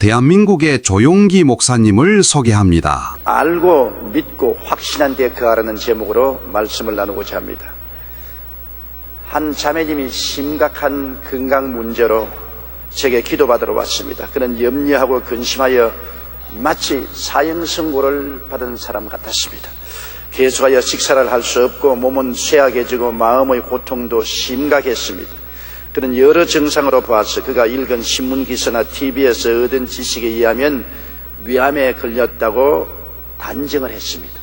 대한민국의 조용기 목사님을 소개합니다. 알고 믿고 확신한 데 거하라는 제목으로 말씀을 나누고자 합니다. 한 자매님이 심각한 건강 문제로 제게 기도받으러 왔습니다. 그는 염려하고 근심하여 마치 사형선고를 받은 사람 같았습니다. 계속하여 식사를 할 수 없고 몸은 쇠약해지고 마음의 고통도 심각했습니다. 그는 여러 증상으로 보아서 그가 읽은 신문기사나 TV에서 얻은 지식에 의하면 위암에 걸렸다고 단정을 했습니다.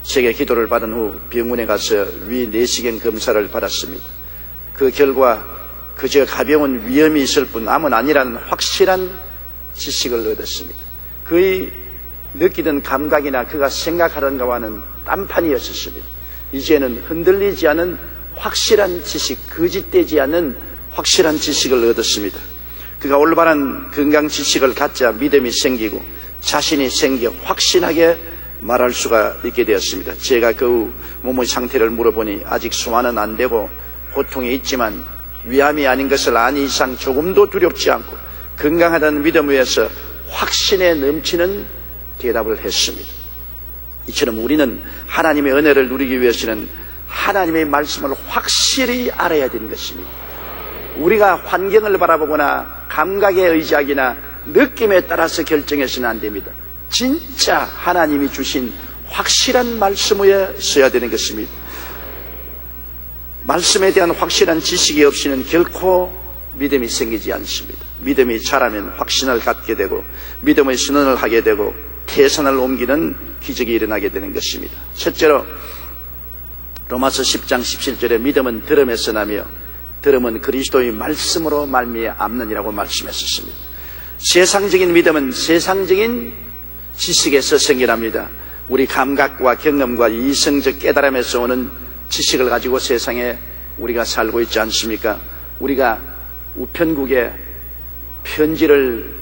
제게 기도를 받은 후 병원에 가서 위 내시경 검사를 받았습니다. 그 결과 그저 가벼운 위염이 있을 뿐 암은 아니라는 확실한 지식을 얻었습니다. 그의 느끼던 감각이나 그가 생각하던 것과는 딴판이었습니다. 이제는 흔들리지 않은 확실한 지식, 거짓되지 않은 확실한 지식을 얻었습니다. 그가 올바른 건강 지식을 갖자 믿음이 생기고 자신이 생겨 확신하게 말할 수가 있게 되었습니다. 제가 그 몸의 상태를 물어보니 아직 소화는 안 되고 고통이 있지만 위암이 아닌 것을 아니 이상 조금도 두렵지 않고 건강하다는 믿음 위에서 확신에 넘치는 대답을 했습니다. 이처럼 우리는 하나님의 은혜를 누리기 위해서는 하나님의 말씀을 확실히 알아야 되는 것입니다. 우리가 환경을 바라보거나 감각에 의지하기나 느낌에 따라서 결정해서는 안 됩니다. 진짜 하나님이 주신 확실한 말씀 위에 서야 되는 것입니다. 말씀에 대한 확실한 지식이 없이는 결코 믿음이 생기지 않습니다. 믿음이 자라면 확신을 갖게 되고 믿음의 선언을 하게 되고 태산을 옮기는 기적이 일어나게 되는 것입니다. 첫째로 로마서 10장 17절에 믿음은 들음에서 나며 들음은 그리스도의 말씀으로 말미암느니라고 말씀했었습니다. 세상적인 믿음은 세상적인 지식에서 생겨납니다. 우리 감각과 경험과 이성적 깨달음에서 오는 지식을 가지고 세상에 우리가 살고 있지 않습니까? 우리가 우편국에 편지를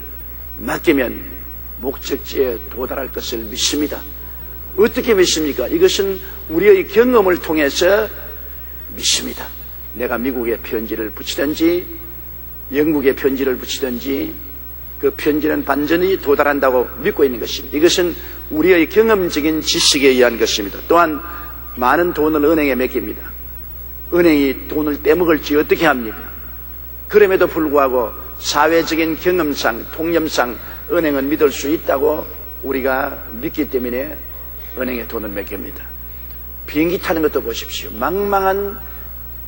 맡기면 목적지에 도달할 것을 믿습니다. 어떻게 믿습니까? 이것은 우리의 경험을 통해서 믿습니다. 내가 미국에 편지를 붙이든지 영국에 편지를 붙이든지 그 편지는 반전히 도달한다고 믿고 있는 것입니다. 이것은 우리의 경험적인 지식에 의한 것입니다. 또한 많은 돈을 은행에 맡깁니다. 은행이 돈을 떼먹을지 어떻게 합니까? 그럼에도 불구하고 사회적인 경험상, 통념상 은행은 믿을 수 있다고 우리가 믿기 때문에 은행에 돈을 맡깁니다. 비행기 타는 것도 보십시오. 망망한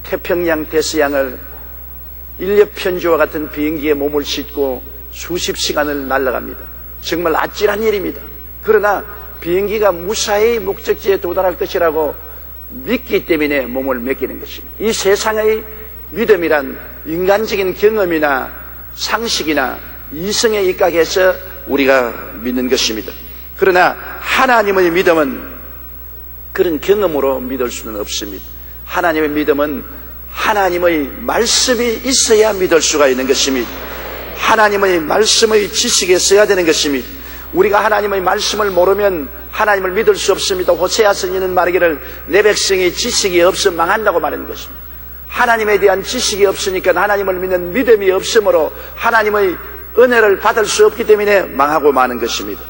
태평양 대서양을 인력 편지와 같은 비행기에 몸을 싣고 수십 시간을 날아갑니다. 정말 아찔한 일입니다. 그러나 비행기가 무사히 목적지에 도달할 것이라고 믿기 때문에 몸을 맡기는 것입니다. 이 세상의 믿음이란 인간적인 경험이나 상식이나 이성에 입각해서 우리가 믿는 것입니다. 그러나 하나님의 믿음은 그런 경험으로 믿을 수는 없습니다. 하나님의 믿음은 하나님의 말씀이 있어야 믿을 수가 있는 것입니다. 하나님의 말씀의 지식에 써야 되는 것입니다. 우리가 하나님의 말씀을 모르면 하나님을 믿을 수 없습니다. 호세아 선지자는 말하기를 내 백성이 지식이 없어 망한다고 말하는 것입니다. 하나님에 대한 지식이 없으니까 하나님을 믿는 믿음이 없으므로 하나님의 은혜를 받을 수 없기 때문에 망하고 마는 것입니다.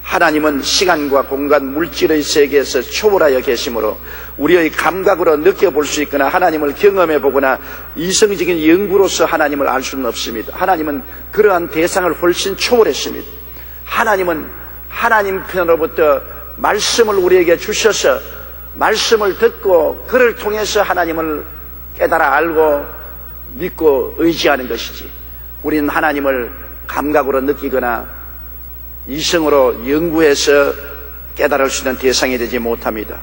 하나님은 시간과 공간, 물질의 세계에서 초월하여 계시므로 우리의 감각으로 느껴볼 수 있거나 하나님을 경험해 보거나 이성적인 연구로서 하나님을 알 수는 없습니다. 하나님은 그러한 대상을 훨씬 초월했습니다. 하나님은 하나님 편으로부터 말씀을 우리에게 주셔서 말씀을 듣고 그를 통해서 하나님을 깨달아 알고 믿고 의지하는 것이지, 우리는 하나님을 감각으로 느끼거나 이성으로 연구해서 깨달을 수 있는 대상이 되지 못합니다.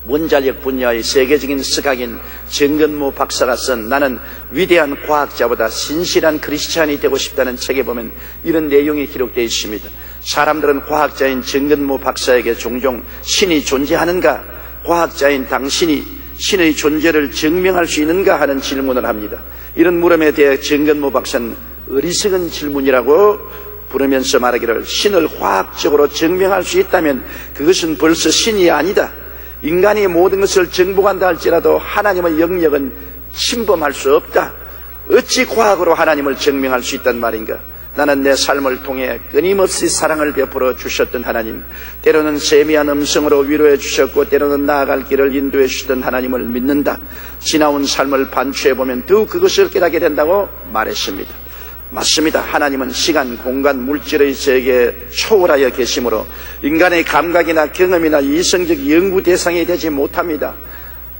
원자력 분야의 세계적인 스각인 정근모 박사가 쓴 나는 위대한 과학자보다 신실한 크리스찬이 되고 싶다는 책에 보면 이런 내용이 기록되어 있습니다. 사람들은 과학자인 정근모 박사에게 종종 신이 존재하는가, 과학자인 당신이 신의 존재를 증명할 수 있는가 하는 질문을 합니다. 이런 물음에 대해 정근모 박사는 어리석은 질문이라고 부르면서 말하기를, 신을 과학적으로 증명할 수 있다면 그것은 벌써 신이 아니다. 인간이 모든 것을 정복한다 할지라도 하나님의 영역은 침범할 수 없다. 어찌 과학으로 하나님을 증명할 수 있단 말인가? 나는 내 삶을 통해 끊임없이 사랑을 베풀어 주셨던 하나님, 때로는 세미한 음성으로 위로해 주셨고 때로는 나아갈 길을 인도해 주셨던 하나님을 믿는다. 지나온 삶을 반추해보면 더욱 그것을 깨닫게 된다고 말했습니다. 맞습니다. 하나님은 시간, 공간, 물질의 세계에 초월하여 계시므로 인간의 감각이나 경험이나 이성적 연구 대상이 되지 못합니다.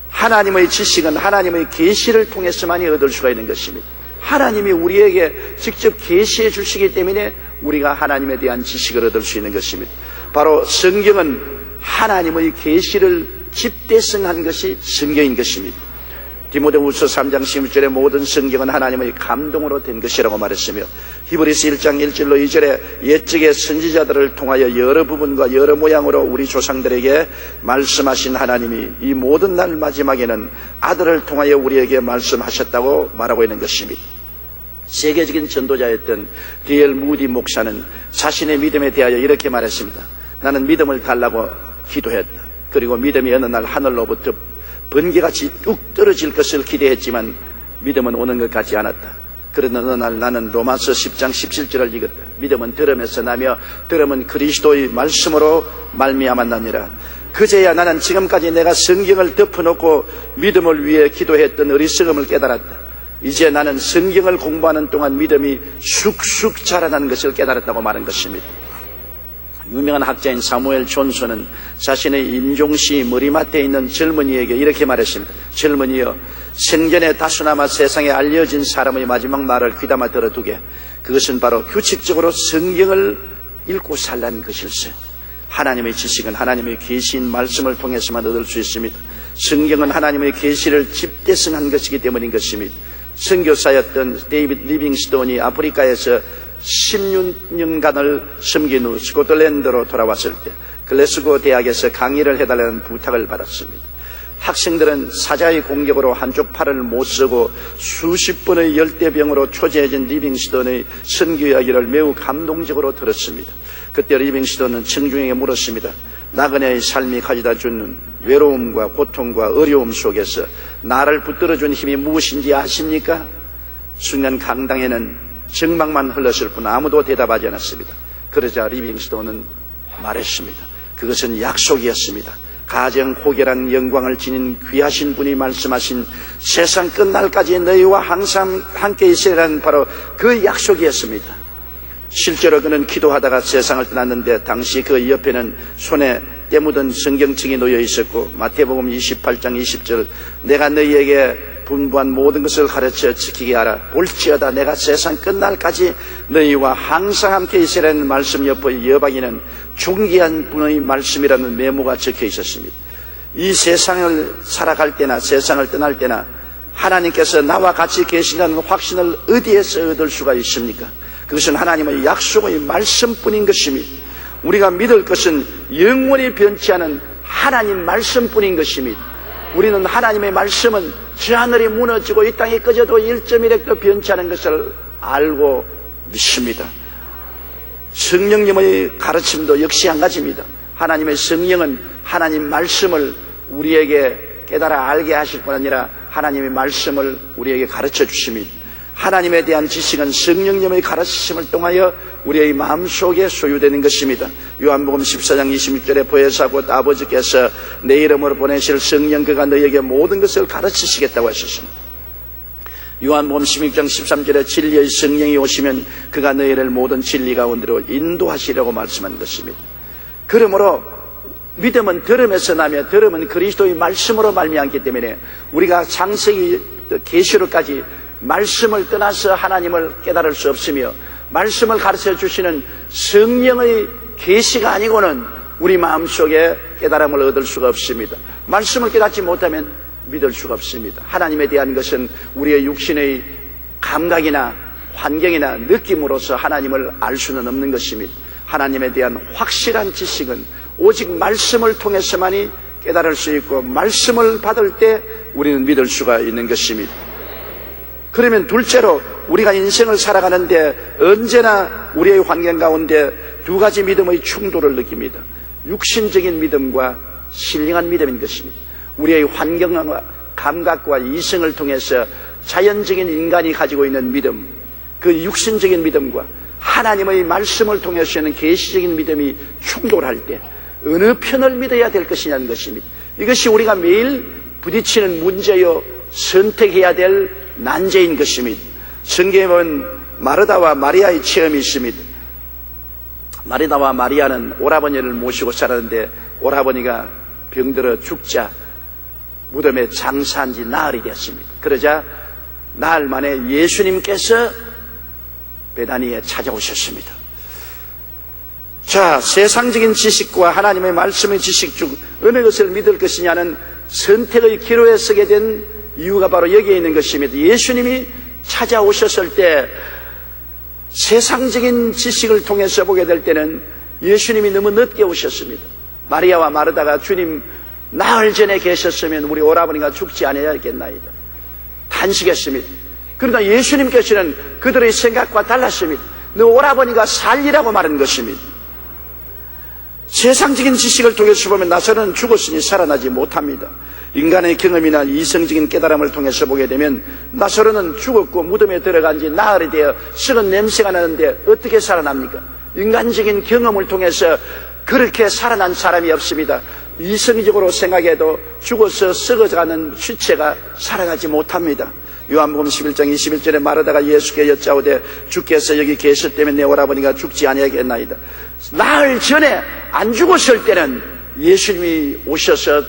하나님의 지식은 하나님의 계시를 통해서만이 얻을 수가 있는 것입니다. 하나님이 우리에게 직접 계시해 주시기 때문에 우리가 하나님에 대한 지식을 얻을 수 있는 것입니다. 바로 성경은 하나님의 계시를 집대성한 것이 성경인 것입니다. 디모데후서 3장 16절에 모든 성경은 하나님의 감동으로 된 것이라고 말했으며, 히브리서 1장 1절로 2절에 옛적의 선지자들을 통하여 여러 부분과 여러 모양으로 우리 조상들에게 말씀하신 하나님이 이 모든 날 마지막에는 아들을 통하여 우리에게 말씀하셨다고 말하고 있는 것입니다. 세계적인 전도자였던 D.L. 무디 목사는 자신의 믿음에 대하여 이렇게 말했습니다. 나는 믿음을 달라고 기도했다. 그리고 믿음이 어느 날 하늘로부터 번개같이 뚝 떨어질 것을 기대했지만 믿음은 오는 것 같지 않았다. 그러나 어느 날 나는 로마서 10장 17절을 읽었다. 믿음은 들음에서 나며 들음은 그리스도의 말씀으로 말미암아 나니라. 그제야 나는 지금까지 내가 성경을 덮어놓고 믿음을 위해 기도했던 어리석음을 깨달았다. 이제 나는 성경을 공부하는 동안 믿음이 쑥쑥 자라나는 것을 깨달았다고 말한 것입니다. 유명한 학자인 사무엘 존슨은 자신의 임종시 머리맡에 있는 젊은이에게 이렇게 말했습니다. 젊은이여, 생전에 다수나마 세상에 알려진 사람의 마지막 말을 귀담아 들어두게. 그것은 바로 규칙적으로 성경을 읽고 살라는 것일세. 하나님의 지식은 하나님의 계시인 말씀을 통해서만 얻을 수 있습니다. 성경은 하나님의 계시를 집대성한 것이기 때문인 것입니다. 선교사였던 데이빗 리빙스톤이 아프리카에서 16년간을 섬긴 후 스코틀랜드로 돌아왔을 때 글래스고 대학에서 강의를 해달라는 부탁을 받았습니다. 학생들은 사자의 공격으로 한쪽 팔을 못 쓰고 수십 번의 열대병으로 초조해진 리빙스톤의 선교 이야기를 매우 감동적으로 들었습니다. 그때 리빙스톤은 청중에게 물었습니다. 나그네의 삶이 가져다 주는 외로움과 고통과 어려움 속에서 나를 붙들어준 힘이 무엇인지 아십니까? 순간 강당에는 정막만 흘렀을 뿐 아무도 대답하지 않았습니다. 그러자 리빙스톤은 말했습니다. 그것은 약속이었습니다. 가정 호결한 영광을 지닌 귀하신 분이 말씀하신 세상 끝날까지 너희와 항상 함께 있으라는 바로 그 약속이었습니다. 실제로 그는 기도하다가 세상을 떠났는데 당시 그 옆에는 손에 때 묻은 성경책이 놓여 있었고, 마태복음 28장 20절, 내가 너희에게 분부한 모든 것을 가르쳐 지키게 하라. 볼지어다 내가 세상 끝날까지 너희와 항상 함께 있으라는 말씀 옆의 여박에는 존귀한 분의 말씀이라는 메모가 적혀 있었습니다. 이 세상을 살아갈 때나 세상을 떠날 때나 하나님께서 나와 같이 계신다는 확신을 어디에서 얻을 수가 있습니까? 그것은 하나님의 약속의 말씀뿐인 것입니다. 우리가 믿을 것은 영원히 변치 않은 하나님 말씀뿐인 것입니다. 우리는 하나님의 말씀은 저 하늘이 무너지고 이 땅이 꺼져도 1.1핵도 변치 않은 것을 알고 믿습니다. 성령님의 가르침도 역시 한 가지입니다. 하나님의 성령은 하나님 말씀을 우리에게 깨달아 알게 하실 뿐 아니라 하나님의 말씀을 우리에게 가르쳐 주십니다. 하나님에 대한 지식은 성령님의 가르치심을 통하여 우리의 마음속에 소유되는 것입니다. 요한복음 14장 26절에 보혜사 곧 아버지께서 내 이름으로 보내실 성령 그가 너희에게 모든 것을 가르치시겠다고 하셨습니다. 요한복음 16장 13절에 진리의 성령이 오시면 그가 너희를 모든 진리 가운데로 인도하시려고 말씀한 것입니다. 그러므로 믿음은 들음에서 나며 들음은 그리스도의 말씀으로 말미암기 때문에 우리가 창세기 계시록까지 말씀을 떠나서 하나님을 깨달을 수 없으며, 말씀을 가르쳐 주시는 성령의 계시가 아니고는 우리 마음속에 깨달음을 얻을 수가 없습니다. 말씀을 깨닫지 못하면 믿을 수가 없습니다. 하나님에 대한 것은 우리의 육신의 감각이나 환경이나 느낌으로서 하나님을 알 수는 없는 것입니다. 하나님에 대한 확실한 지식은 오직 말씀을 통해서만이 깨달을 수 있고, 말씀을 받을 때 우리는 믿을 수가 있는 것입니다. 그러면 둘째로 우리가 인생을 살아가는데 언제나 우리의 환경 가운데 두 가지 믿음의 충돌을 느낍니다. 육신적인 믿음과 신령한 믿음인 것입니다. 우리의 환경과 감각과 이성을 통해서 자연적인 인간이 가지고 있는 믿음, 그 육신적인 믿음과 하나님의 말씀을 통해서는 계시적인 믿음이 충돌할 때 어느 편을 믿어야 될 것이냐는 것입니다. 이것이 우리가 매일 부딪히는 문제요, 선택해야 될 난제인 것입니다. 성경에 보면 마르다와 마리아의 체험이 있습니다. 마르다와 마리아는 오라버니를 모시고 살았는데 오라버니가 병들어 죽자 무덤에 장사한 지 나흘이 되었습니다. 그러자 나흘 만에 예수님께서 베다니에 찾아오셨습니다. 자, 세상적인 지식과 하나님의 말씀의 지식 중 어느 것을 믿을 것이냐는 선택의 기로에 서게 된 이유가 바로 여기에 있는 것입니다. 예수님이 찾아오셨을 때 세상적인 지식을 통해서 보게 될 때는 예수님이 너무 늦게 오셨습니다. 마리아와 마르다가 주님 나흘 전에 계셨으면 우리 오라버니가 죽지 아니하였겠나이다 탄식했습니다. 그러나 예수님께서는 그들의 생각과 달랐습니다. 너 오라버니가 살리라고 말한 것입니다. 세상적인 지식을 통해서 보면 나사로는 죽었으니 살아나지 못합니다. 인간의 경험이나 이성적인 깨달음을 통해서 보게 되면 나사로는 죽었고 무덤에 들어간 지 나흘이 되어 썩은 냄새가 나는데 어떻게 살아납니까? 인간적인 경험을 통해서 그렇게 살아난 사람이 없습니다. 이성적으로 생각해도 죽어서 썩어가는 시체가 살아나지 못합니다. 요한복음 11장 21절에 마르다가 예수께 여짜오되 주께서 여기 계셨다면 내 오라버니가 죽지 아니하겠나이다. 나흘 전에 안 죽었을 때는 예수님이 오셔서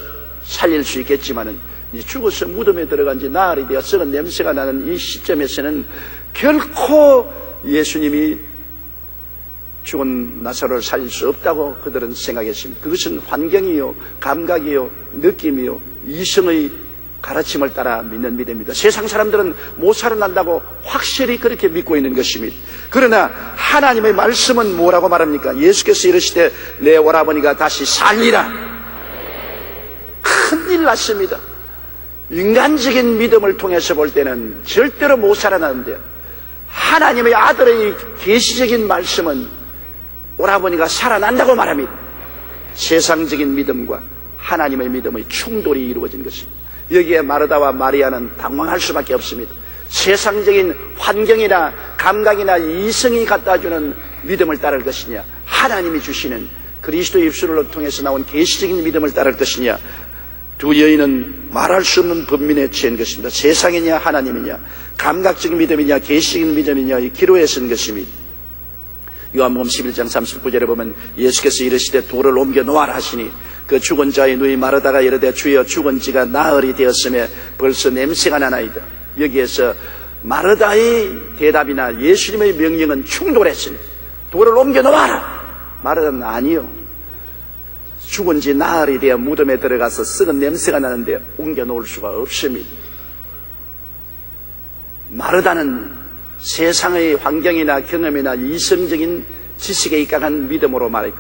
살릴 수 있겠지만은 죽어서 무덤에 들어간 지 나흘이 되어 썩은 냄새가 나는 이 시점에서는 결코 예수님이 죽은 나사로를 살릴 수 없다고 그들은 생각했습니다. 그것은 환경이요, 감각이요, 느낌이요, 이성의 가르침을 따라 믿는 믿음입니다. 세상 사람들은 못 살아난다고 확실히 그렇게 믿고 있는 것입니다. 그러나 하나님의 말씀은 뭐라고 말합니까? 예수께서 이르시되 내 오라버니가 다시 살리라. 큰일 났습니다. 인간적인 믿음을 통해서 볼 때는 절대로 못 살아나는데 하나님의 아들의 계시적인 말씀은 오라버니가 살아난다고 말합니다. 세상적인 믿음과 하나님의 믿음의 충돌이 이루어진 것입니다. 여기에 마르다와 마리아는 당황할 수밖에 없습니다. 세상적인 환경이나 감각이나 이성이 갖다주는 믿음을 따를 것이냐, 하나님이 주시는 그리스도의 입술을 통해서 나온 계시적인 믿음을 따를 것이냐, 두 여인은 말할 수 없는 번민에 처한 것입니다. 세상이냐 하나님이냐, 감각적인 믿음이냐 계시적인 믿음이냐, 이 기로에 선 것입니다. 요한복음 11장 39절에 보면 예수께서 이르시되 돌을 옮겨 놓아라 하시니 그 죽은 자의 누이 마르다가 이르되 주여 죽은 지가 나흘이 되었음에 벌써 냄새가 나나이다. 여기에서 마르다의 대답이나 예수님의 명령은 충돌했습니다. 돌을 옮겨 놓아라. 마르다는 아니요, 죽은 지 나흘이 되어 무덤에 들어가서 썩은 냄새가 나는데 옮겨 놓을 수가 없습니다. 마르다는 세상의 환경이나 경험이나 이성적인 지식에 입각한 믿음으로 말했고,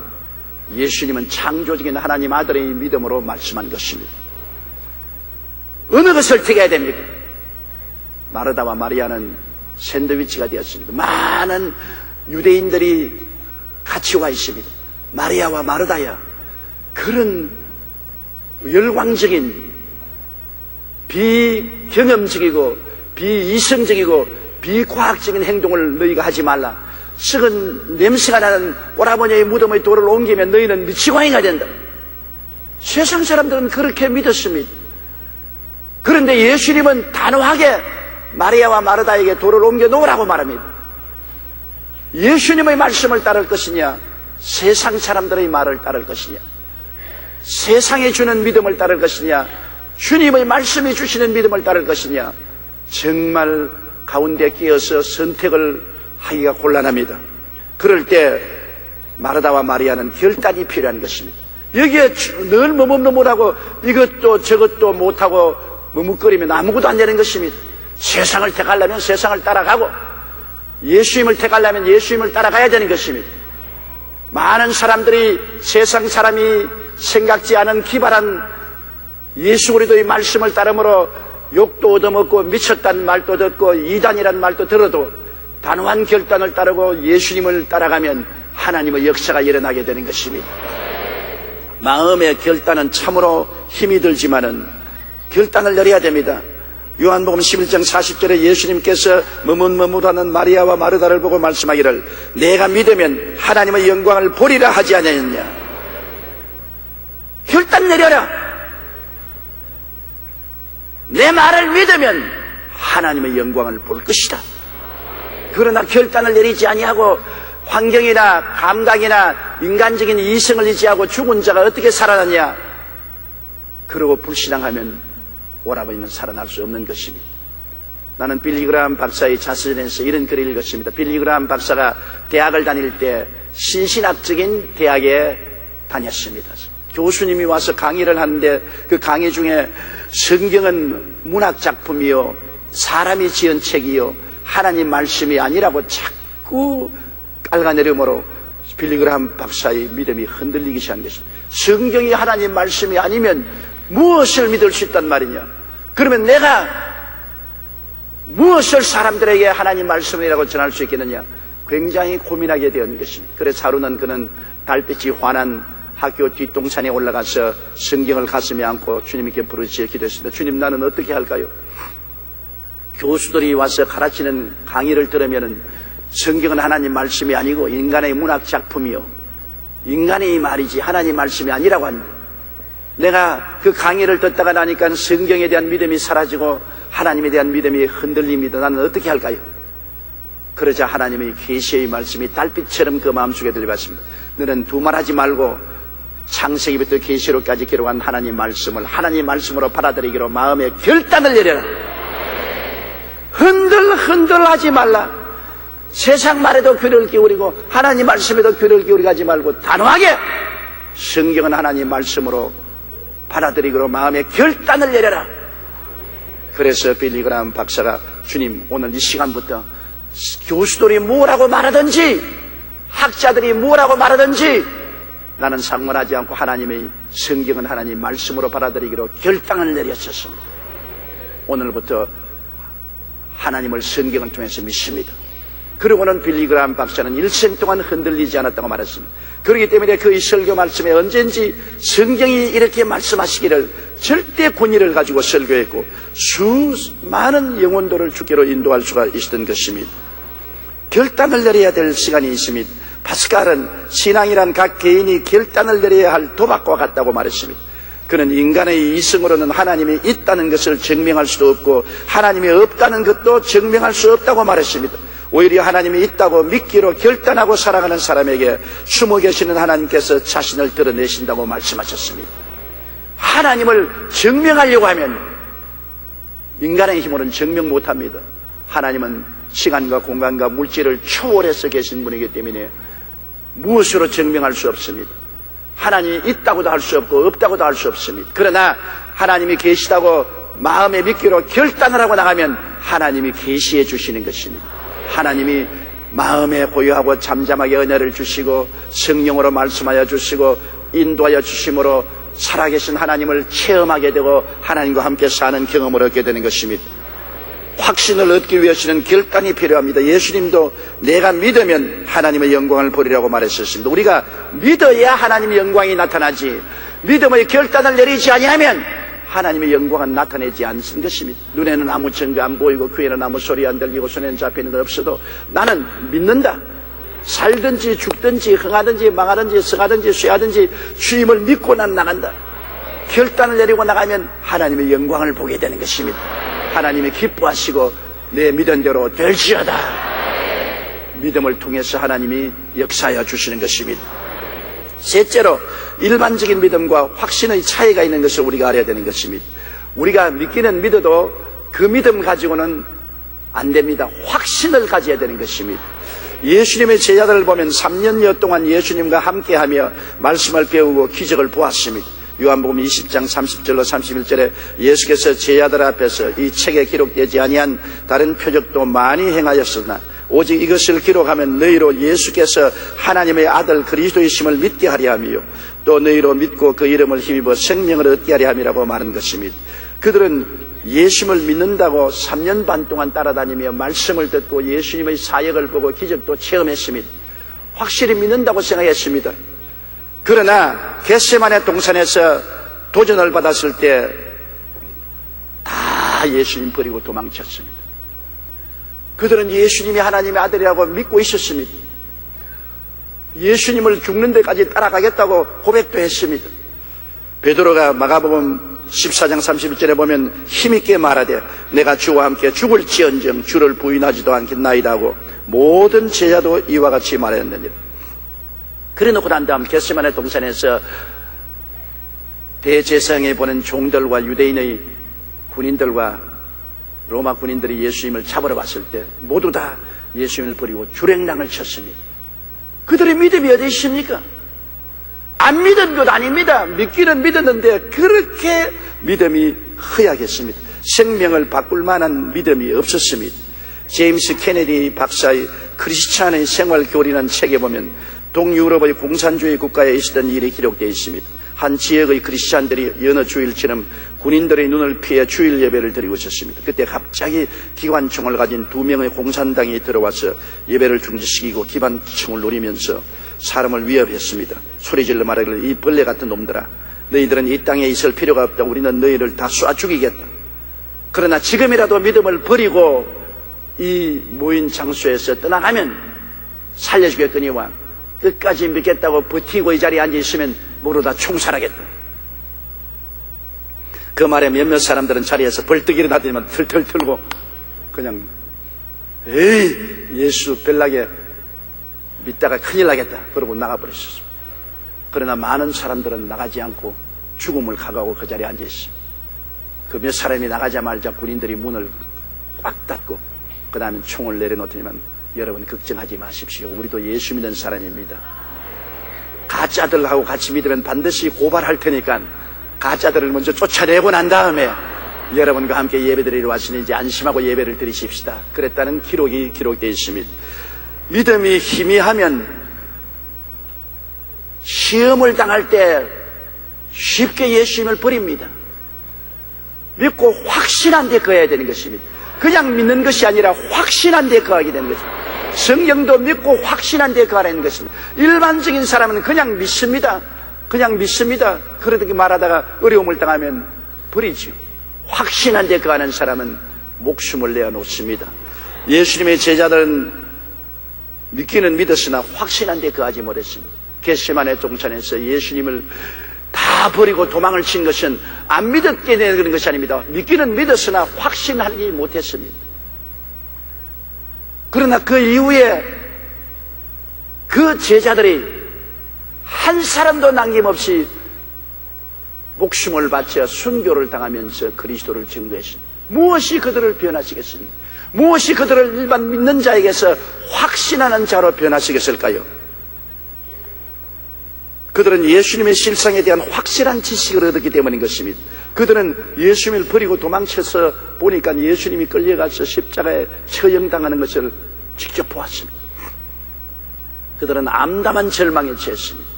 예수님은 창조적인 하나님 아들의 믿음으로 말씀한 것입니다. 어느 것을 택해야 됩니까? 마르다와 마리아는 샌드위치가 되었습니다. 많은 유대인들이 같이 와 있습니다. 마리아와 마르다야, 그런 열광적인 비경험적이고 비이성적이고 비과학적인 행동을 너희가 하지 말라. 썩은 냄새가 나는 오라버니의 무덤의 돌을 옮기면 너희는 미치광이가 된다. 세상 사람들은 그렇게 믿었습니다. 그런데 예수님은 단호하게 마리아와 마르다에게 돌을 옮겨 놓으라고 말합니다. 예수님의 말씀을 따를 것이냐, 세상 사람들의 말을 따를 것이냐, 세상이 주는 믿음을 따를 것이냐, 주님의 말씀이 주시는 믿음을 따를 것이냐, 정말 가운데 끼어서 선택을 하기가 곤란합니다. 그럴 때 마르다와 마리아는 결단이 필요한 것입니다. 여기에 늘 머뭇머뭇하고 이것도 저것도 못하고 머뭇거리면 아무것도 안 되는 것입니다. 세상을 택하려면 세상을 따라가고 예수님을 택하려면 예수님을 따라가야 되는 것입니다. 많은 사람들이 세상 사람이 생각지 않은 기발한 예수 그리스도의 말씀을 따르므로 욕도 얻어먹고 미쳤다는 말도 듣고 이단이라는 말도 들어도 단호한 결단을 따르고 예수님을 따라가면 하나님의 역사가 일어나게 되는 것입니다. 마음의 결단은 참으로 힘이 들지만은 결단을 내려야 됩니다. 요한복음 11장 40절에 예수님께서 머뭇머뭇하는 마리아와 마르다를 보고 말씀하기를 내가 믿으면 하나님의 영광을 보리라 하지 아니하였냐. 결단 내려라. 내 말을 믿으면 하나님의 영광을 볼 것이다. 그러나 결단을 내리지 아니하고 환경이나 감각이나 인간적인 이성을 의지하고 죽은 자가 어떻게 살아났냐. 그러고 불신앙하면 오라버니는 살아날 수 없는 것입니다. 나는 빌리 그라함 박사의 자서전에서 이런 글을 읽었습니다. 빌리 그라함 박사가 대학을 다닐 때 신신학적인 대학에 다녔습니다. 교수님이 와서 강의를 하는데 그 강의 중에 성경은 문학작품이요 사람이 지은 책이요 하나님 말씀이 아니라고 자꾸 깔아내려므로 빌리 그라함 박사의 믿음이 흔들리기 시작한 것입니다. 성경이 하나님 말씀이 아니면 무엇을 믿을 수 있단 말이냐. 그러면 내가 무엇을 사람들에게 하나님 말씀이라고 전할 수 있겠느냐. 굉장히 고민하게 된 것입니다. 그래서 하루는 그는 달빛이 환한 학교 뒷동산에 올라가서 성경을 가슴에 안고 주님께 부르짖어 기도했습니다. 주님, 나는 어떻게 할까요? 교수들이 와서 가르치는 강의를 들으면 성경은 하나님 말씀이 아니고 인간의 문학 작품이요 인간의 말이지 하나님 말씀이 아니라고 합니다. 내가 그 강의를 듣다가 나니까 성경에 대한 믿음이 사라지고 하나님에 대한 믿음이 흔들립니다. 나는 어떻게 할까요? 그러자 하나님의 계시의 말씀이 달빛처럼 그 마음속에 들려왔습니다. 너는 두말하지 말고 창세기부터 계시록까지 기록한 하나님 말씀을 하나님 말씀으로 받아들이기로 마음의 결단을 내려라. 흔들하지 말라. 세상 말에도 귀를 기울이고 하나님 말씀에도 귀를 기울이게 하지 말고 단호하게 성경은 하나님 말씀으로 받아들이기로 마음의 결단을 내려라. 그래서 빌리 그라함 박사가 주님, 오늘 이 시간부터 교수들이 뭐라고 말하든지 학자들이 뭐라고 말하든지 나는 상관하지 않고 하나님의 성경은 하나님 말씀으로 받아들이기로 결단을 내렸었습니다. 오늘부터 하나님을 성경을 통해서 믿습니다. 그러고는 빌리 그라함 박사는 일생 동안 흔들리지 않았다고 말했습니다. 그렇기 때문에 그의 설교 말씀에 언젠지 성경이 이렇게 말씀하시기를 절대 권위를 가지고 설교했고 수많은 영혼들을 주께로 인도할 수가 있었던 것입니다. 결단을 내려야 될 시간이 있습니다. 파스칼은 신앙이란 각 개인이 결단을 내려야 할 도박과 같다고 말했습니다. 그는 인간의 이성으로는 하나님이 있다는 것을 증명할 수도 없고 하나님이 없다는 것도 증명할 수 없다고 말했습니다. 오히려 하나님이 있다고 믿기로 결단하고 살아가는 사람에게 숨어 계시는 하나님께서 자신을 드러내신다고 말씀하셨습니다. 하나님을 증명하려고 하면 인간의 힘으로는 증명 못합니다. 하나님은 시간과 공간과 물질을 초월해서 계신 분이기 때문에 무엇으로 증명할 수 없습니다. 하나님이 있다고도 할 수 없고 없다고도 할 수 없습니다. 그러나 하나님이 계시다고 마음에 믿기로 결단을 하고 나가면 하나님이 계시해 주시는 것입니다. 하나님이 마음에 고요하고 잠잠하게 은혜를 주시고 성령으로 말씀하여 주시고 인도하여 주심으로 살아계신 하나님을 체험하게 되고 하나님과 함께 사는 경험을 얻게 되는 것입니다. 확신을 얻기 위해서는 결단이 필요합니다. 예수님도 내가 믿으면 하나님의 영광을 보리라고 말했었습니다. 우리가 믿어야 하나님의 영광이 나타나지 믿음의 결단을 내리지 아니하면 하나님의 영광은 나타내지 않는 것입니다. 눈에는 아무 증거 안 보이고 귀에는 아무 소리 안 들리고 손에는 잡히는 것 없어도 나는 믿는다. 살든지 죽든지 흥하든지 망하든지 성하든지 쇠하든지 주님을 믿고 난 나간다. 결단을 내리고 나가면 하나님의 영광을 보게 되는 것입니다. 하나님이 기뻐하시고 내 믿은 대로 될지어다. 믿음을 통해서 하나님이 역사하여 주시는 것입니다. 셋째로 일반적인 믿음과 확신의 차이가 있는 것을 우리가 알아야 되는 것입니다. 우리가 믿기는 믿어도 그 믿음 가지고는 안 됩니다. 확신을 가져야 되는 것입니다. 예수님의 제자들을 보면 3년여 동안 예수님과 함께하며 말씀을 배우고 기적을 보았습니다. 요한복음 20장 30절로 31절에 예수께서 제자들 앞에서 이 책에 기록되지 아니한 다른 표적도 많이 행하였으나 오직 이것을 기록하면 너희로 예수께서 하나님의 아들 그리스도이심을 믿게 하려 함이요 또 너희로 믿고 그 이름을 힘입어 생명을 얻게 하려 함이라고 말한 것입니다. 그들은 예수님을 믿는다고 3년 반 동안 따라다니며 말씀을 듣고 예수님의 사역을 보고 기적도 체험했습니다. 확실히 믿는다고 생각했습니다. 그러나 겟세마네 동산에서 도전을 받았을 때 다 다 예수님 버리고 도망쳤습니다. 그들은 예수님이 하나님의 아들이라고 믿고 있었습니다. 예수님을 죽는 데까지 따라가겠다고 고백도 했습니다. 베드로가 마가복음 14장 31절에 보면 힘있게 말하되 내가 주와 함께 죽을지언정 주를 부인하지도 않겠나이다 하고 모든 제자도 이와 같이 말했느니라. 그래 놓고 난 다음 겟세마네 동산에서 대제사장에 보낸 종들과 유대인의 군인들과 로마 군인들이 예수님을 잡으러 왔을 때 모두 다 예수님을 버리고 주랭랑을 쳤습니다. 그들의 믿음이 어디 있습니까? 안 믿은 것 아닙니다. 믿기는 믿었는데 그렇게 믿음이 허약했습니다. 생명을 바꿀 만한 믿음이 없었습니다. 제임스 케네디 박사의 크리스찬의 생활 교리라는 책에 보면 동유럽의 공산주의 국가에 있었던 일이 기록되어 있습니다. 한 지역의 크리스찬들이 여느 주일처럼 군인들의 눈을 피해 주일 예배를 드리고 있었습니다. 그때 갑자기 기관총을 가진 2명의 공산당이 들어와서 예배를 중지시키고 기관총을 노리면서 사람을 위협했습니다. 소리질러 말하기를 이 벌레 같은 놈들아, 너희들은 이 땅에 있을 필요가 없다. 우리는 너희를 다 쏴 죽이겠다. 그러나 지금이라도 믿음을 버리고 이 모인 장소에서 떠나가면 살려주겠거니와 끝까지 믿겠다고 버티고 이 자리에 앉아있으면 모두 다 총살하겠다. 그 말에 몇몇 사람들은 자리에서 벌떡 일어나더니만 털털 털고 그냥 에이 예수 별나게 믿다가 큰일 나겠다 그러고 나가버렸습니다. 그러나 많은 사람들은 나가지 않고 죽음을 각오하고 그 자리에 앉아있습니다. 그 몇 사람이 나가자마자 군인들이 문을 꽉 닫고 그 다음에 총을 내려놓더니만 여러분 걱정하지 마십시오. 우리도 예수 믿는 사람입니다. 가짜들하고 같이 믿으면 반드시 고발할 테니까 가짜들을 먼저 쫓아내고 난 다음에 여러분과 함께 예배드리러 왔으니 이제 안심하고 예배를 드리십시다. 그랬다는 기록이 기록되어 있습니다. 믿음이 희미하면 시험을 당할 때 쉽게 예수님을 버립니다. 믿고 확신한 데 거해야 되는 것입니다. 그냥 믿는 것이 아니라 확신한 데 거하게 되는 것입니다. 성경도 믿고 확신한 데 거하라는 것입니다. 일반적인 사람은 그냥 믿습니다. 그냥 믿습니다. 그렇게 말하다가 어려움을 당하면 버리죠. 확신한 데 거하는 사람은 목숨을 내어놓습니다. 예수님의 제자들은 믿기는 믿었으나 확신한 데 거하지 못했습니다. 겟세마네 동산에서 예수님을 다 버리고 도망을 친 것은 안 믿었게 되는 것이 아닙니다. 믿기는 믿었으나 확신하지 못했습니다. 그러나 그 이후에 그 제자들이 한 사람도 남김없이 목숨을 바쳐 순교를 당하면서 그리스도를 증거했습니다. 무엇이 그들을 변화시켰습니까? 무엇이 그들을 일반 믿는 자에게서 확신하는 자로 변화시켰을까요? 그들은 예수님의 실상에 대한 확실한 지식을 얻었기 때문인 것입니다. 그들은 예수님을 버리고 도망쳐서 보니까 예수님이 끌려가서 십자가에 처형당하는 것을 직접 보았습니다. 그들은 암담한 절망에 처했습니다.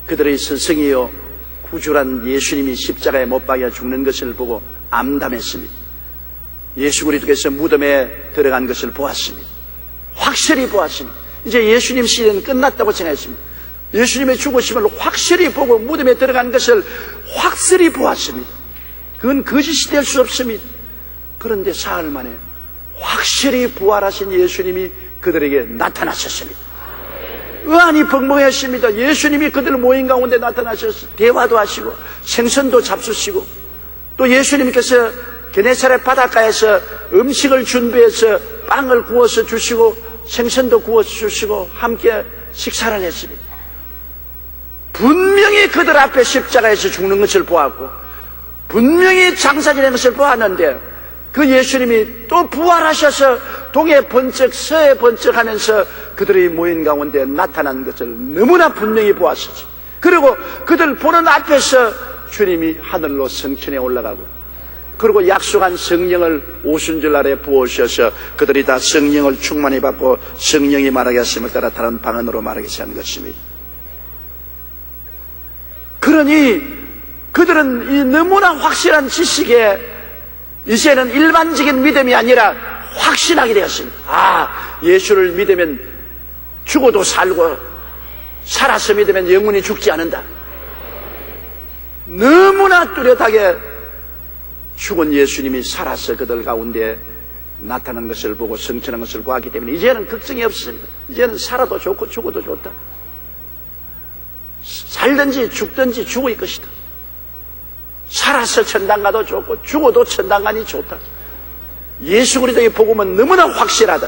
그들의 스승이요 구주란 예수님이 십자가에 못 박여 죽는 것을 보고 암담했습니다. 예수 그리스도께서 무덤에 들어간 것을 보았습니다. 확실히 보았습니다. 이제 예수님 시대는 끝났다고 생각했습니다. 예수님의 죽으심을 확실히 보고 무덤에 들어간 것을 확실히 보았습니다. 그건 거짓이 될 수 없습니다. 그런데 사흘 만에 확실히 부활하신 예수님이 그들에게 나타나셨습니다. 의안이 벙벙했습니다. 예수님이 그들 모임 가운데 나타나셔서 대화도 하시고 생선도 잡수시고 또 예수님께서 게네사렛 바닷가에서 음식을 준비해서 빵을 구워서 주시고 생선도 구워서 주시고 함께 식사를 했습니다. 분명히 그들 앞에 십자가에서 죽는 것을 보았고 분명히 장사지는 것을 보았는데 그 예수님이 또 부활하셔서 동해 번쩍 서해 번쩍 하면서 그들의 모인 가운데 나타난 것을 너무나 분명히 보았었죠. 그리고 그들 보는 앞에서 주님이 하늘로 성천에 올라가고 그리고 약속한 성령을 오순절 날에 부어주셔서 그들이 다 성령을 충만히 받고 성령이 말하게 하심을 따라 다른 방언으로 말하게 하는 것입니다. 그러니 그들은 이 너무나 확실한 지식에 이제는 일반적인 믿음이 아니라 확신하게 되었습니다. 아, 예수를 믿으면 죽어도 살고 살아서 믿으면 영원히 죽지 않는다. 너무나 뚜렷하게 죽은 예수님이 살아서 그들 가운데 나타난 것을 보고 성천한 것을 보았기 때문에 이제는 걱정이 없습니다. 이제는 살아도 좋고 죽어도 좋다. 살든지 죽든지 죽을 것이다. 살아서 천당 가도 좋고 죽어도 천당 가니 좋다. 예수 그리스도의 복음은 너무나 확실하다.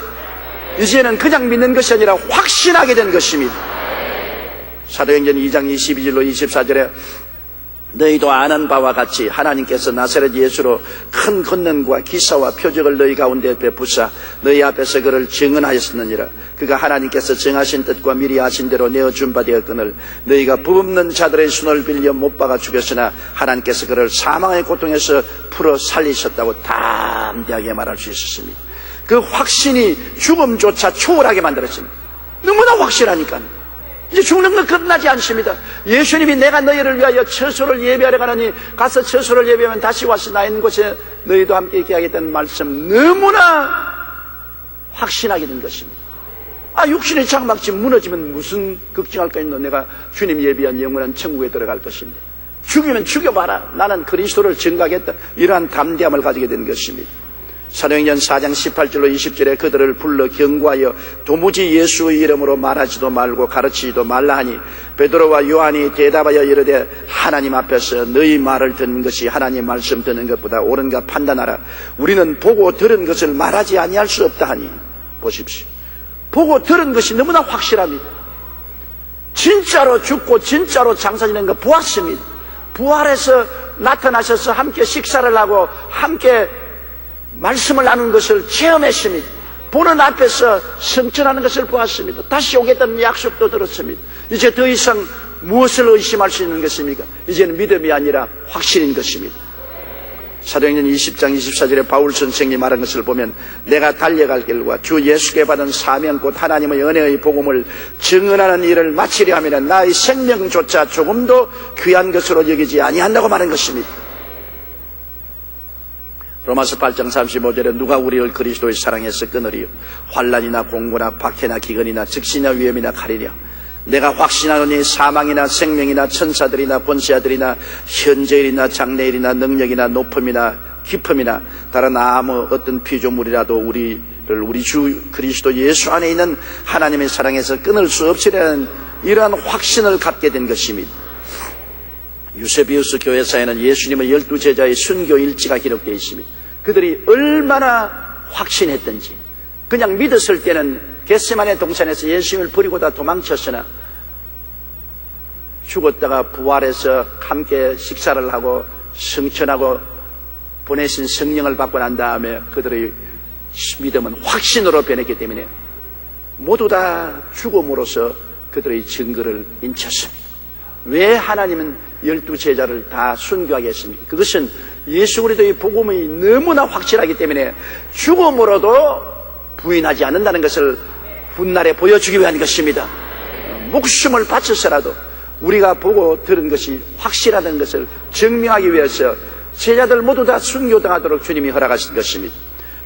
이제는 그냥 믿는 것이 아니라 확신하게 된 것입니다. 사도행전 2장 22절로 24절에 너희도 아는 바와 같이 하나님께서 나사렛 예수로 큰 권능과 기사와 표적을 너희 가운데 베푸사 너희 앞에서 그를 증언하였느니라. 그가 하나님께서 정하신 뜻과 미리 아신 대로 내어준 바 되었거늘 너희가 법 없는 자들의 손을 빌려 못 박아 죽였으나 하나님께서 그를 사망의 고통에서 풀어 살리셨다고 담대하게 말할 수 있었습니다. 그 확신이 죽음조차 초월하게 만들었습니다. 너무나 확실하니까 이제 죽는 건 끝나지 않습니다. 예수님이 내가 너희를 위하여 처소를 예비하려 가느니 가서 처소를 예비하면 다시 와서 나 있는 곳에 너희도 함께 있게 하겠다는 말씀 너무나 확신하게 된 것입니다. 육신의 장막지 무너지면 무슨 걱정할 거 있노. 내가 주님 예비한 영원한 천국에 들어갈 것인데 죽이면 죽여봐라. 나는 그리스도를 증거하겠다. 이러한 담대함을 가지게 된 것입니다. 사도행전 4장 18절로 20절에 그들을 불러 경고하여 도무지 예수의 이름으로 말하지도 말고 가르치지도 말라 하니 베드로와 요한이 대답하여 이르되 하나님 앞에서 너희 말을 듣는 것이 하나님의 말씀 듣는 것보다 옳은가 판단하라. 우리는 보고 들은 것을 말하지 아니할 수 없다 하니 보십시오. 보고 들은 것이 너무나 확실합니다. 진짜로 죽고 진짜로 장사 지낸 거 보았습니다. 부활해서 나타나셔서 함께 식사를 하고 함께 말씀을 나눈 것을 체험했습니다. 보는 앞에서 성천하는 것을 보았습니다. 다시 오겠다는 약속도 들었습니다. 이제 더 이상 무엇을 의심할 수 있는 것입니까? 이제는 믿음이 아니라 확신인 것입니다. 사도행전 20장 24절에 바울 선생님이 말한 것을 보면 내가 달려갈 길과 주 예수께 받은 사명 곧 하나님의 은혜의 복음을 증언하는 일을 마치려 하면 나의 생명조차 조금도 귀한 것으로 여기지 아니한다고 말한 것입니다. 로마서 8장 35절에 누가 우리를 그리스도의 사랑에서 끊으리요 환난이나 공고나 박해나 기근이나 즉시나 위험이나 칼이랴. 내가 확신하노니 사망이나 생명이나 천사들이나 권세자들이나 현재일이나 장래일이나 능력이나 높음이나 깊음이나 다른 아무 어떤 피조물이라도 우리 주 그리스도 예수 안에 있는 하나님의 사랑에서 끊을 수 없으리라는 이러한 확신을 갖게 된 것입니다. 유세비우스 교회사에는 예수님의 12제자의 순교 일지가 기록되어 있습니다. 그들이 얼마나 확신했던지 그냥 믿었을 때는 겟세마네 동산에서 예수님을 버리고 다 도망쳤으나 죽었다가 부활해서 함께 식사를 하고 성천하고 보내신 성령을 받고 난 다음에 그들의 믿음은 확신으로 변했기 때문에 모두 다 죽음으로써 그들의 증거를 인쳤습니다. 왜 하나님은 12제자를 다 순교하게 했습니까? 그것은 예수 그리스도의 복음이 너무나 확실하기 때문에 죽음으로도 부인하지 않는다는 것을 훗날에 보여주기 위한 것입니다. 목숨을 바쳐서라도 우리가 보고 들은 것이 확실하다는 것을 증명하기 위해서 제자들 모두 다 순교당하도록 주님이 허락하신 것입니다.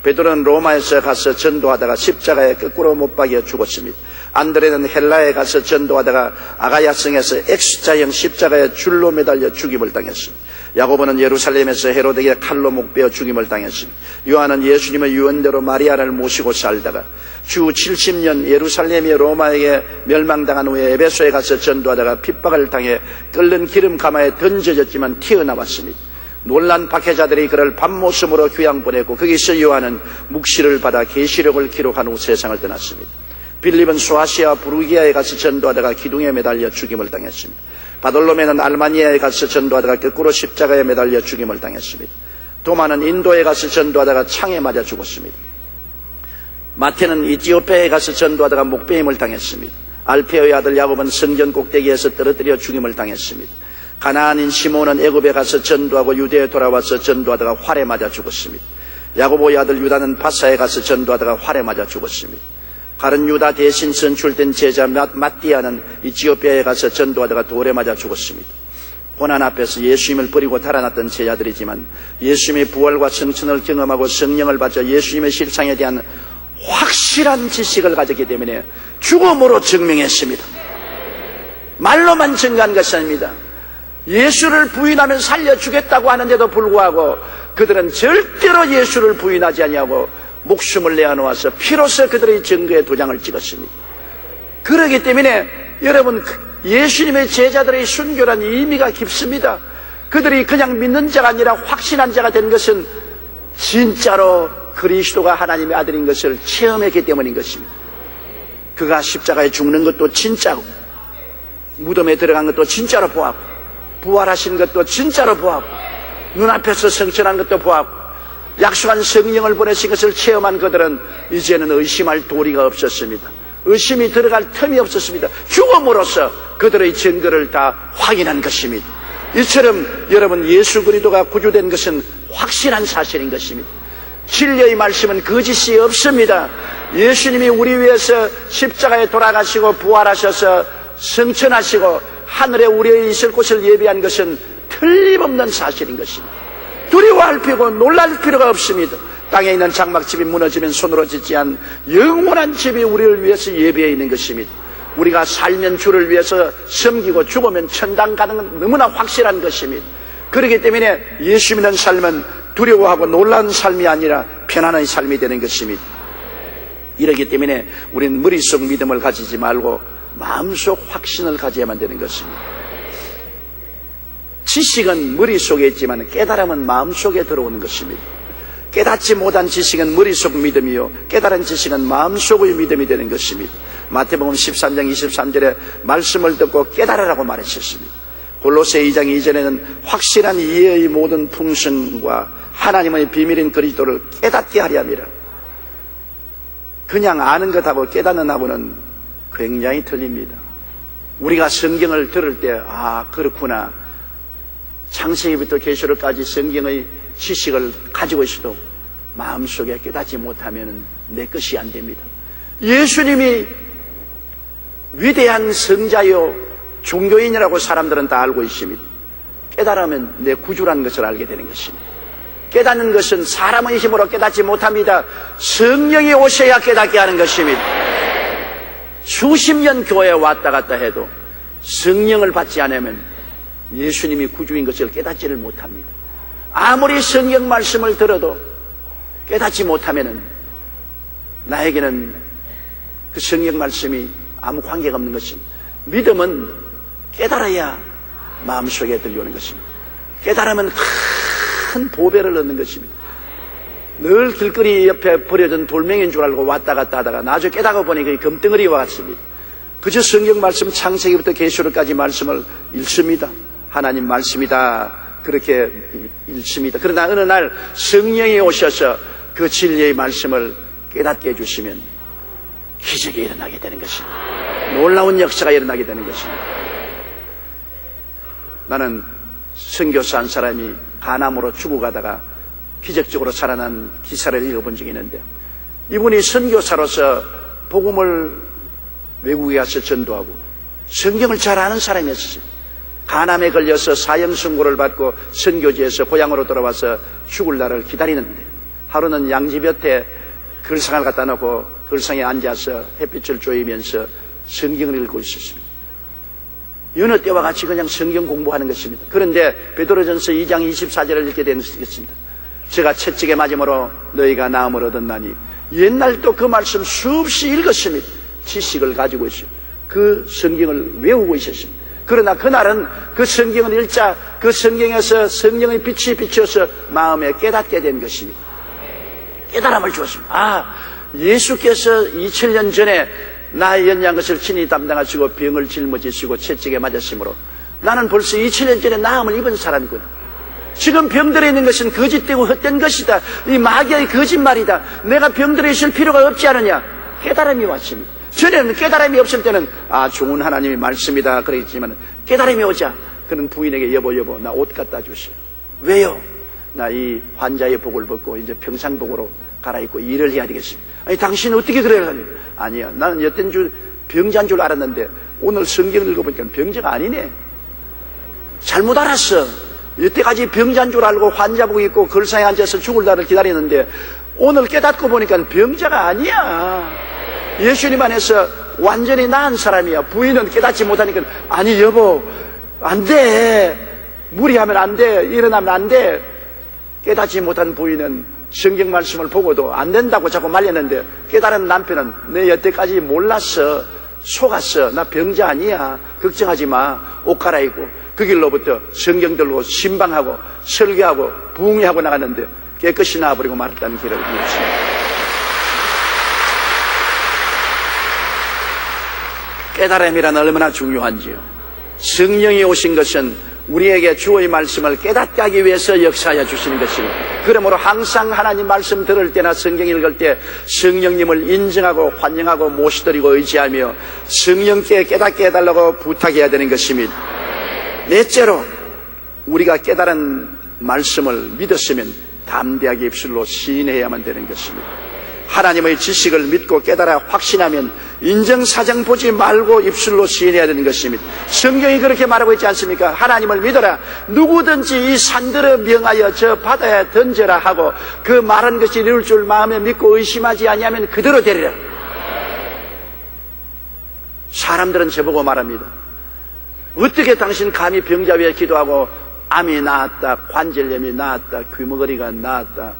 베드로는 로마에서 가서 전도하다가 십자가에 거꾸로 못 박여 죽었습니다. 안드레는 헬라에 가서 전도하다가 아가야성에서 X자형 십자가에 줄로 매달려 죽임을 당했습니다. 야고보는 예루살렘에서 헤로데에게 칼로 목베어 죽임을 당했습니다. 요한은 예수님의 유언대로 마리아를 모시고 살다가 주 70년 예루살렘이 로마에게 멸망당한 후에 에베소에 가서 전도하다가 핍박을 당해 끓는 기름 가마에 던져졌지만 튀어나왔습니다. 놀란 박해자들이 그를 밤모섬으로 귀양 보냈고 거기서 요한은 묵시를 받아 계시록을 기록한 후 세상을 떠났습니다. 빌립은 소아시아 부르기아에 가서 전도하다가 기둥에 매달려 죽임을 당했습니다. 바돌로메는 알마니아에 가서 전도하다가 거꾸로 십자가에 매달려 죽임을 당했습니다. 도마는 인도에 가서 전도하다가 창에 맞아 죽었습니다. 마태는 이티오피아에 가서 전도하다가 목베임을 당했습니다. 알페오의 아들 야곱은 성전 꼭대기에서 떨어뜨려 죽임을 당했습니다. 가나안인 시몬은 애굽에 가서 전도하고 유대에 돌아와서 전도하다가 활에 맞아 죽었습니다. 야고보의 아들 유다는 바사에 가서 전도하다가 활에 맞아 죽었습니다. 가룟 유다 대신 선출된 제자 마띠아는 이티오피아에 가서 전도하다가 돌에 맞아 죽었습니다. 고난 앞에서 예수님을 버리고 달아났던 제자들이지만 예수님의 부활과 성천을 경험하고 성령을 받아 예수님의 실상에 대한 확실한 지식을 가졌기 때문에 죽음으로 증명했습니다. 말로만 증거한 것이 아닙니다. 예수를 부인하면 살려주겠다고 하는데도 불구하고 그들은 절대로 예수를 부인하지 아니하고 목숨을 내어놓아서 피로써 그들의 증거에 도장을 찍었습니다. 그렇기 때문에 여러분, 예수님의 제자들의 순교란 의미가 깊습니다. 그들이 그냥 믿는 자가 아니라 확신한 자가 된 것은 진짜로 그리스도가 하나님의 아들인 것을 체험했기 때문인 것입니다. 그가 십자가에 죽는 것도 진짜고, 무덤에 들어간 것도 진짜로 보았고, 부활하신 것도 진짜로 보았고, 눈앞에서 성천한 것도 보았고, 약속한 성령을 보내신 것을 체험한 그들은 이제는 의심할 도리가 없었습니다. 의심이 들어갈 틈이 없었습니다. 죽음으로써 그들의 증거를 다 확인한 것입니다. 이처럼 여러분, 예수 그리스도가 구주된 것은 확실한 사실인 것입니다. 진리의 말씀은 거짓이 없습니다. 예수님이 우리 위해서 십자가에 돌아가시고 부활하셔서 성천하시고 하늘에 우리의 있을 곳을 예비한 것은 틀림없는 사실인 것입니다. 두려워할 필요고 놀랄 필요가 없습니다. 땅에 있는 장막집이 무너지면 손으로 짓지 않은 영원한 집이 우리를 위해서 예비해 있는 것입니다. 우리가 살면 주를 위해서 섬기고 죽으면 천당 가는 건 너무나 확실한 것입니다. 그렇기 때문에 예수 믿는 삶은 두려워하고 놀라운 삶이 아니라 편안한 삶이 되는 것입니다. 이렇기 때문에 우리는 머릿속 믿음을 가지지 말고 마음속 확신을 가져야만 되는 것입니다. 지식은 머릿속에 있지만 깨달음은 마음속에 들어오는 것입니다. 깨닫지 못한 지식은 머릿속 믿음이요, 깨달은 지식은 마음속의 믿음이 되는 것입니다. 마태복음 13장 23절에 말씀을 듣고 깨달으라고 말했었습니다. 골로새 2장 2절에는 확실한 이해의 모든 풍성과 하나님의 비밀인 그리스도를 깨닫게 하려 함이라. 그냥 아는 것하고 깨닫는 하고는 굉장히 틀립니다. 우리가 성경을 들을 때 그렇구나, 창세기부터 계시록까지 성경의 지식을 가지고 있어도 마음속에 깨닫지 못하면 내 것이 안 됩니다. 예수님이 위대한 성자요 종교인이라고 사람들은 다 알고 있습니다. 깨달으면 내 구주라는 것을 알게 되는 것입니다. 깨닫는 것은 사람의 힘으로 깨닫지 못합니다. 성령이 오셔야 깨닫게 하는 것입니다. 수십 년 교회에 왔다 갔다 해도 성령을 받지 않으면 예수님이 구주인 것을 깨닫지를 못합니다. 아무리 성경 말씀을 들어도 깨닫지 못하면 나에게는 그 성경 말씀이 아무 관계가 없는 것입니다. 믿음은 깨달아야 마음속에 들려오는 것입니다. 깨달으면 큰 보배를 얻는 것입니다. 늘 길거리 옆에 버려진 돌멩이인 줄 알고 왔다 갔다 하다가 나중에 깨닫고 보니 그게 금덩어리와 같습니다. 그저 성경 말씀 창세기부터 계시록까지 말씀을 읽습니다. 하나님 말씀이다 그렇게 읽습니다. 그러나 어느 날 성령이 오셔서 그 진리의 말씀을 깨닫게 해주시면 기적이 일어나게 되는 것입니다. 놀라운 역사가 일어나게 되는 것입니다. 나는 선교사 한 사람이 간암으로 죽어가다가 기적적으로 살아난 기사를 읽어본 적이 있는데, 이분이 선교사로서 복음을 외국에 가서 전도하고 성경을 잘 아는 사람이었어요. 간암에 걸려서 사형 선고를 받고 선교지에서 고향으로 돌아와서 죽을 날을 기다리는데, 하루는 양지볕에 글상을 갖다 놓고 글상에 앉아서 햇빛을 쬐이면서 성경을 읽고 있었습니다. 여느 때와 같이 그냥 성경 공부하는 것입니다. 그런데 베드로전서 2장 24절을 읽게 되는 것입니다. 제가 채찍에 맞음으로 너희가 나음을 얻었나니. 옛날 또 그 말씀 수없이 읽었습니다. 지식을 가지고 있습니다. 그 성경을 외우고 있었습니다. 그러나 그날은 그 성경을 읽자 그 성경에서 성령의 빛이 비춰서 마음에 깨닫게 된 것입니다. 깨달음을 주었습니다. 예수께서 2000년 전에 나의 연약한 것을 친히 담당하시고 병을 짊어지시고 채찍에 맞으심으로 나는 벌써 2000년 전에 나음을 입은 사람이구나. 지금 병들어 있는 것은 거짓되고 헛된 것이다. 이 마귀의 거짓말이다. 내가 병들어 있을 필요가 없지 않느냐. 깨달음이 왔습니다. 전에는 깨달음이 없을 때는 좋은 하나님의 말씀이다 그랬지만, 깨달음이 오자 그는 부인에게 여보 나 옷 갖다 주세요. 왜요? 나 이 환자의 복을 벗고 이제 평상복으로 갈아입고 일을 해야 되겠습니다. 아니 당신 어떻게 그래야 하니? 아니야, 나는 여튼 줄 병자인 줄 알았는데 오늘 성경을 읽어보니까 병자가 아니네. 잘못 알았어. 여태까지 병자인 줄 알고 환자복 입고 걸상에 앉아서 죽을 날을 기다리는데 오늘 깨닫고 보니까 병자가 아니야. 예수님 안에서 완전히 나은 사람이야. 부인은 깨닫지 못하니까 여보 안 돼. 무리하면 안 돼. 일어나면 안 돼. 깨닫지 못한 부인은 성경 말씀을 보고도 안 된다고 자꾸 말렸는데, 깨달은 남편은 내 여태까지 몰랐어, 속았어, 나 병자 아니야, 걱정하지 마, 옷 갈아입고 그 길로부터 성경 들고 신방하고 설교하고 부흥회하고 나갔는데 깨끗이 나와버리고 말았다는 기록을 보였습니다. 깨달음이란 얼마나 중요한지요. 성령이 오신 것은 우리에게 주의 말씀을 깨닫게 하기 위해서 역사하여 주시는 것입니다. 그러므로 항상 하나님 말씀 들을 때나 성경 읽을 때 성령님을 인정하고 환영하고 모시드리고 의지하며 성령께 깨닫게 해달라고 부탁해야 되는 것입니다. 넷째로, 우리가 깨달은 말씀을 믿었으면 담대하게 입술로 시인해야만 되는 것입니다. 하나님의 지식을 믿고 깨달아 확신하면 인정사정 보지 말고 입술로 시인해야 되는 것입니다. 성경이 그렇게 말하고 있지 않습니까? 하나님을 믿어라, 누구든지 이 산들을 명하여 저 바다에 던져라 하고 그 말한 것이 이룰 줄 마음에 믿고 의심하지 아니하면 그대로 되리라. 사람들은 저보고 말합니다. 어떻게 당신 감히 병자 위에 기도하고 암이 나았다, 관절염이 나았다, 귀머거리가 나았다,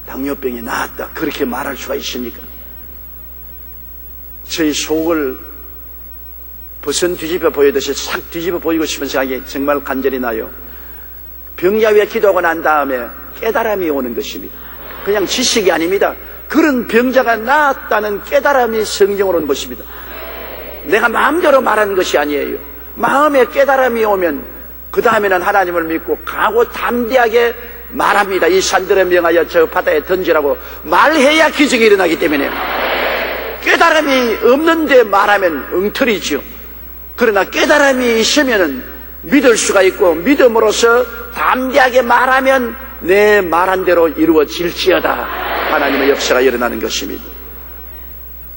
당뇨병이 나았다, 그렇게 말할 수가 있습니까? 저희 속을 버선 뒤집어 보이듯이 싹 뒤집어 보이고 싶은 생각이 정말 간절히 나요. 병자 위에 기도하고 난 다음에 깨달음이 오는 것입니다. 그냥 지식이 아닙니다. 그런 병자가 나았다는 깨달음이 성경으로 오는 것입니다. 내가 마음대로 말하는 것이 아니에요. 마음에 깨달음이 오면 그 다음에는 하나님을 믿고 강하고 담대하게 말합니다. 이 산들에 명하여 저 바다에 던지라고 말해야 기적이 일어나기 때문에. 깨달음이 없는데 말하면 엉터리죠. 그러나 깨달음이 있으면 믿을 수가 있고 믿음으로써 담대하게 말하면 내 말한 대로 이루어질지어다 하나님의 역사가 일어나는 것입니다.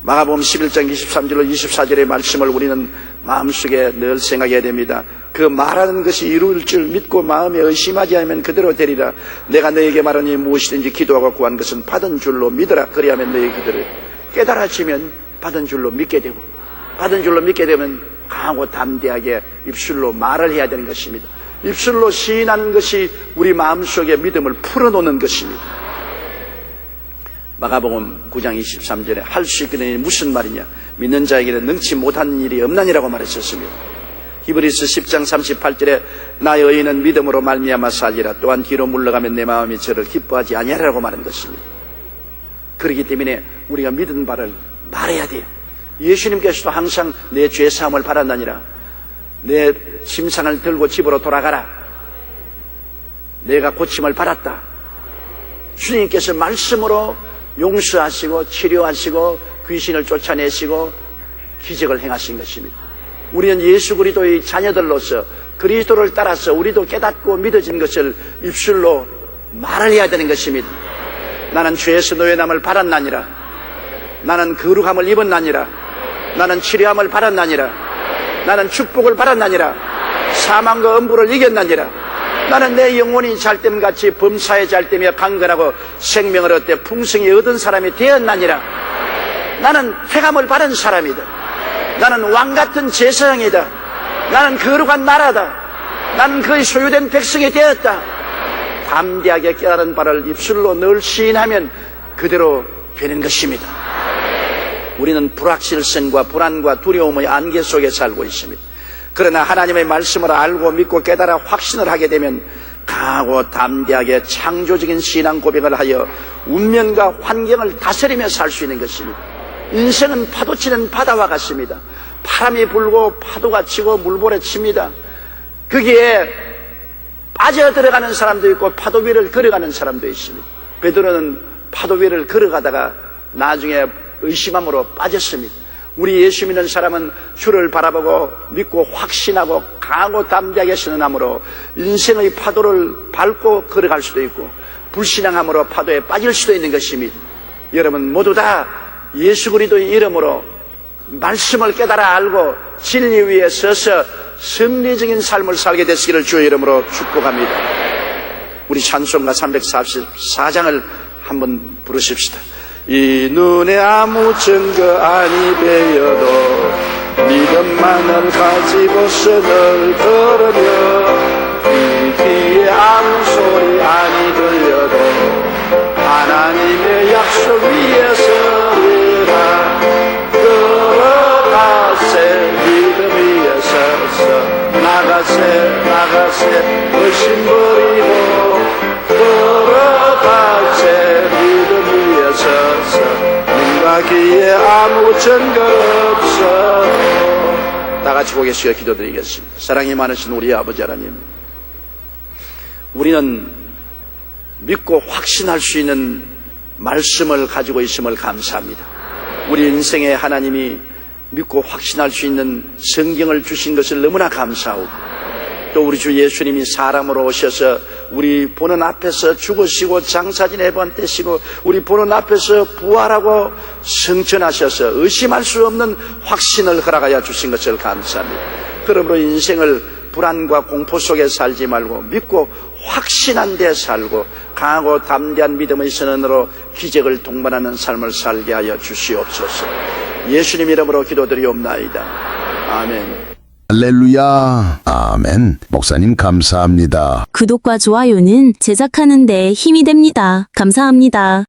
마가복음 11장 23절로 24절의 말씀을 우리는 마음속에 늘 생각해야 됩니다. 그 말하는 것이 이루어질 줄 믿고 마음에 의심하지 않으면 그대로 되리라. 내가 너에게 말하니 무엇이든지 기도하고 구한 것은 받은 줄로 믿어라. 그리하면 너의 기도를 깨달아지면 받은 줄로 믿게 되고, 받은 줄로 믿게 되면 강하고 담대하게 입술로 말을 해야 되는 것입니다. 입술로 시인하는 것이 우리 마음속에 믿음을 풀어놓는 것입니다. 마가복음 9장 23절에 할 수 있거든요. 무슨 말이냐? 믿는 자에게는 능치 못한 일이 없나니라고 말했었습니다. 히브리서 10장 38절에 나의 의인은 믿음으로 말미암아 살리라. 또한 뒤로 물러가면 내 마음이 저를 기뻐하지 아니하리라고 말한 것입니다. 그렇기 때문에 우리가 믿은 바를 말해야 돼요. 예수님께서도 항상 내 죄사함을 받았나니라. 내 침상을 들고 집으로 돌아가라. 내가 고침을 받았다. 주님께서 말씀으로 용서하시고 치료하시고 귀신을 쫓아내시고 기적을 행하신 것입니다. 우리는 예수 그리스도의 자녀들로서 그리스도를 따라서 우리도 깨닫고 믿어진 것을 입술로 말을 해야 되는 것입니다. 나는 죄에서 노예남을 받았나니라. 나는 거룩함을 입었나니라. 나는 치료함을 받았나니라. 나는 축복을 받았나니라. 사망과 엄부를 이겼나니라. 나는 내 영혼이 잘됨같이 범사에 잘되며 강건하고 생명을 얻되 풍성히 얻은 사람이 되었나니라. 나는 택함을 받은 사람이다. 나는 왕같은 제사장이다. 나는 거룩한 나라다. 나는 그의 소유된 백성이 되었다. 담대하게 깨달은 바를 입술로 늘 시인하면 그대로 되는 것입니다. 우리는 불확실성과 불안과 두려움의 안개 속에 살고 있습니다. 그러나 하나님의 말씀을 알고 믿고 깨달아 확신을 하게 되면 강하고 담대하게 창조적인 신앙 고백을 하여 운명과 환경을 다스리며 살 수 있는 것입니다. 인생은 파도치는 바다와 같습니다. 바람이 불고 파도가 치고 물보레 칩니다. 거기에 빠져들어가는 사람도 있고 파도 위를 걸어가는 사람도 있습니다. 베드로는 파도 위를 걸어가다가 나중에 의심함으로 빠졌습니다. 우리 예수 믿는 사람은 주를 바라보고 믿고 확신하고 강하고 담대하게 선언함으로 인생의 파도를 밟고 걸어갈 수도 있고 불신앙함으로 파도에 빠질 수도 있는 것입니다. 여러분 모두 다 예수 그리스도의 이름으로 말씀을 깨달아 알고 진리 위에 서서 승리적인 삶을 살게 되시기를 주의 이름으로 축복합니다. 우리 찬송가 344장을 한번 부르십시다. 이 눈에 아무 증거 아니 배여도 믿음만을 가지고서 늘 걸으며 이 귀에 아무 소리 나가세 의심 버리고 걸어가세 믿음 위에 서서 눈과 귀에 아무 증거 없어. 다 같이 고개 숙여 기도드리겠습니다. 사랑이 많으신 우리 아버지 하나님, 우리는 믿고 확신할 수 있는 말씀을 가지고 있음을 감사합니다. 우리 인생에 하나님이 믿고 확신할 수 있는 성경을 주신 것을 너무나 감사하고, 또 우리 주 예수님이 사람으로 오셔서 우리 보는 앞에서 죽으시고 장사진의 번 떼시고 우리 보는 앞에서 부활하고 승천하셔서 의심할 수 없는 확신을 허락하여 주신 것을 감사합니다. 그러므로 인생을 불안과 공포 속에 살지 말고 믿고 확신한 데 살고 강하고 담대한 믿음의 선언으로 기적을 동반하는 삶을 살게 하여 주시옵소서. 예수님 이름으로 기도드리옵나이다. 아멘. 할렐루야. 아멘. 목사님 감사합니다. 구독과 좋아요는 제작하는 데 힘이 됩니다. 감사합니다.